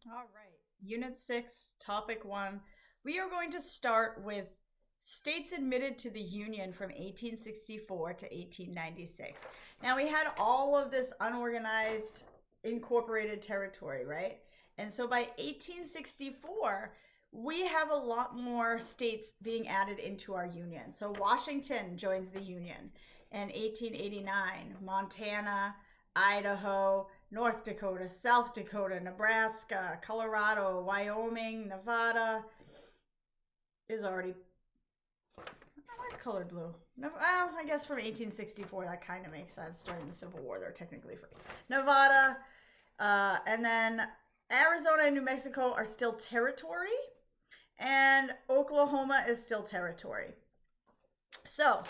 All right. Unit 6, Topic 1. We are going to start with states admitted to the Union from 1864 to 1896. Now, we had all of this unorganized incorporated territory, right? And so by 1864, we have a lot more states being added into our union. So Washington joins the union in 1889, Montana, Idaho, North Dakota, South Dakota, Nebraska, Colorado, Wyoming, Nevada is already. Oh, it's colored blue. Well, I guess from 1864, that kind of makes sense. During the Civil War, they're technically free. Nevada, and then Arizona and New Mexico are still territory, and Oklahoma is still territory. So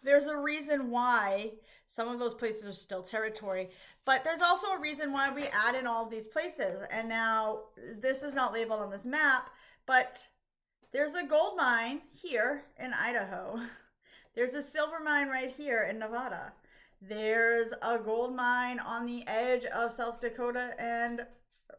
there's a reason why some of those places are still territory, but there's also a reason why we add in all of these places. And now this is not labeled on this map, but there's a gold mine here in Idaho. There's a silver mine right here in Nevada. There's a gold mine on the edge of South Dakota and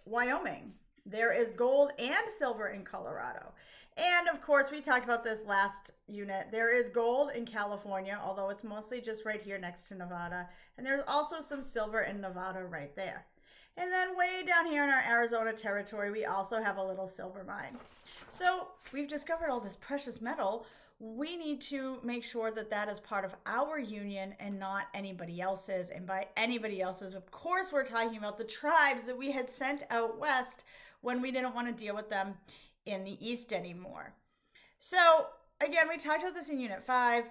Wyoming. There is gold and silver in Colorado. And of course, we talked about this last unit. There is gold in California, although it's mostly just right here next to Nevada. And there's also some silver in Nevada right there. And then way down here in our Arizona territory, we also have a little silver mine. So we've discovered all this precious metal. We need to make sure that that is part of our union and not anybody else's. And by anybody else's, of course, we're talking about the tribes that we had sent out west when we didn't want to deal with them in the east anymore. So again, we talked about this in Unit 5.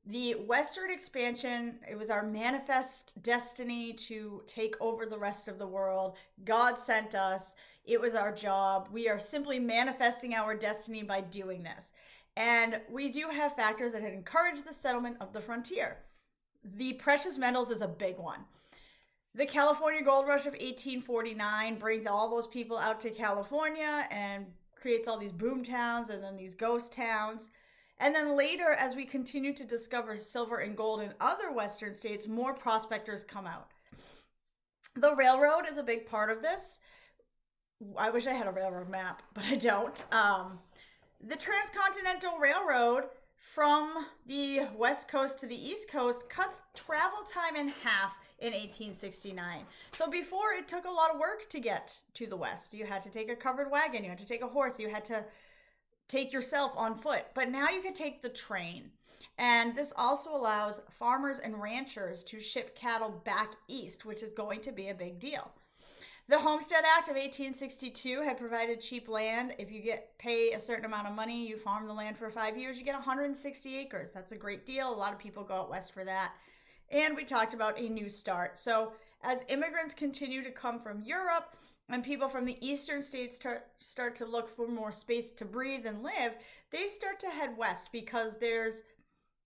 The westward expansion, it was our manifest destiny to take over the rest of the world. God sent us. It was our job. We are simply manifesting our destiny by doing this. And we do have factors that had encouraged the settlement of the frontier. The precious metals is a big one. The California Gold Rush of 1849 brings all those people out to California and creates all these boom towns and then these ghost towns. And then later, as we continue to discover silver and gold in other Western states, more prospectors come out. The railroad is a big part of this. I wish I had a railroad map, but I don't. The Transcontinental Railroad from the West Coast to the East Coast cuts travel time in half in 1869. So before, it took a lot of work to get to the West. You had to take a covered wagon, you had to take a horse, you had to take yourself on foot. But now you can take the train. And this also allows farmers and ranchers to ship cattle back east, which is going to be a big deal. The Homestead Act of 1862 had provided cheap land. If you pay a certain amount of money, you farm the land for 5 years, you get 160 acres. That's a great deal. A lot of people go out west for that. And we talked about a new start. So as immigrants continue to come from Europe and people from the eastern states start to look for more space to breathe and live, they start to head west because there's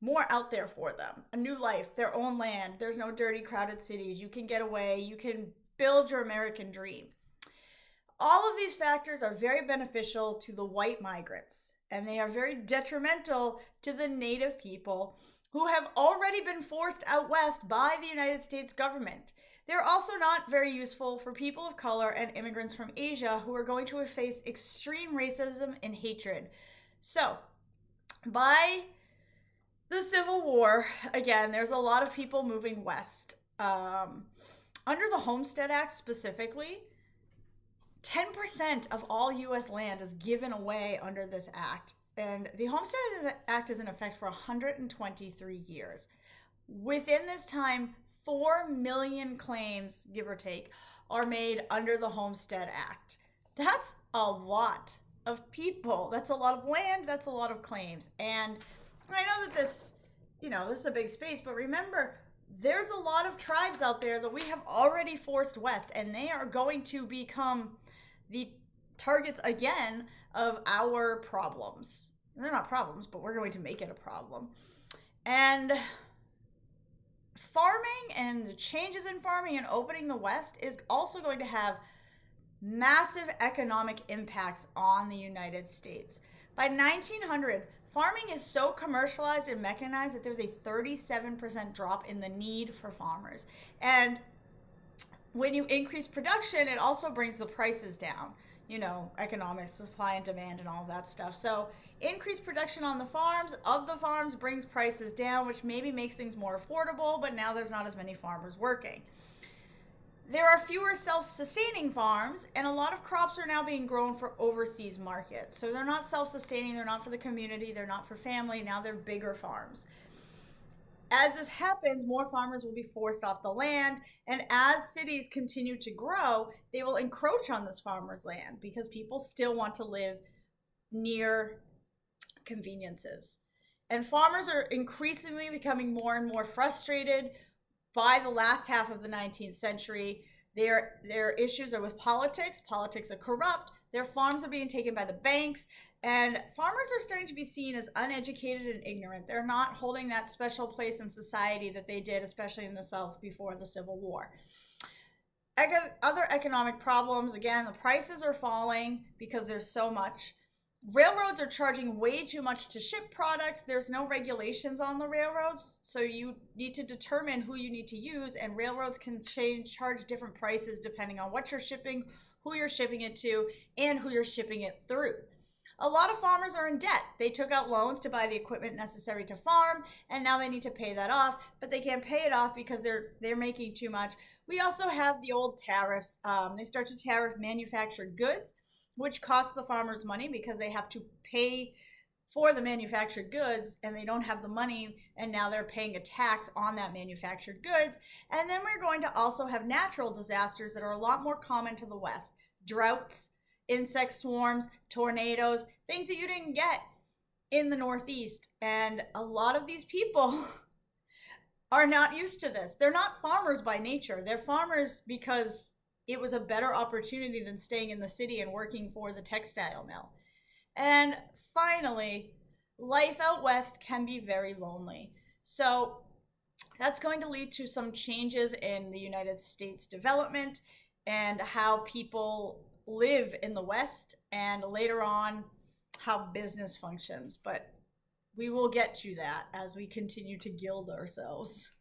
more out there for them. A new life, their own land. There's no dirty, crowded cities. You can get away. You can build your American dream. All of these factors are very beneficial to the white migrants, and they are very detrimental to the native people who have already been forced out west by the United States government. They're also not very useful for people of color and immigrants from Asia who are going to face extreme racism and hatred. So, by the Civil War, again, there's a lot of people moving west. Under the Homestead Act specifically, 10% of all U.S. land is given away under this act. And the Homestead Act is in effect for 123 years. Within this time, 4 million claims, give or take, are made under the Homestead Act. That's a lot of people. That's a lot of land. That's a lot of claims. And I know that this is a big space, but remember, there's a lot of tribes out there that we have already forced west, and they are going to become the targets again of our problems. They're not problems, but we're going to make it a problem. And farming and the changes in farming and opening the West is also going to have massive economic impacts on the United States. By 1900, farming is so commercialized and mechanized that there's a 37% drop in the need for farmers. And when you increase production, it also brings the prices down. You know, economics, supply and demand, and all of that stuff. So, increased production on the farms, of the farms, brings prices down, which maybe makes things more affordable, but now there's not as many farmers working. There are fewer self-sustaining farms, and a lot of crops are now being grown for overseas markets. So they're not self-sustaining, they're not for the community, they're not for family, now they're bigger farms. As this happens, more farmers will be forced off the land, and as cities continue to grow, they will encroach on this farmers' land because people still want to live near conveniences. And farmers are increasingly becoming more and more frustrated. By the last half of the 19th century, their issues are with politics. Politics are corrupt. Their farms are being taken by the banks. And farmers are starting to be seen as uneducated and ignorant. They're not holding that special place in society that they did, especially in the South before the Civil War. Other economic problems, again, the prices are falling because there's so much. Railroads are charging way too much to ship products. There's no regulations on the railroads, so you need to determine who you need to use, and railroads can charge different prices depending on what you're shipping, who you're shipping it to, and who you're shipping it through. A lot of farmers are in debt. They took out loans to buy the equipment necessary to farm, and now they need to pay that off, but they can't pay it off because they're making too much. We also have the old tariffs. They start to tariff manufactured goods, which costs the farmers money because they have to pay for the manufactured goods and they don't have the money, and now they're paying a tax on that manufactured goods. And then we're going to also have natural disasters that are a lot more common to the West. Droughts, insect swarms, tornadoes, things that you didn't get in the Northeast. And a lot of these people are not used to this. They're not farmers by nature. They're farmers because it was a better opportunity than staying in the city and working for the textile mill. And finally, life out west can be very lonely. So that's going to lead to some changes in the United States development and how people live in the West, and later on how business functions. But we will get to that as we continue to gild ourselves.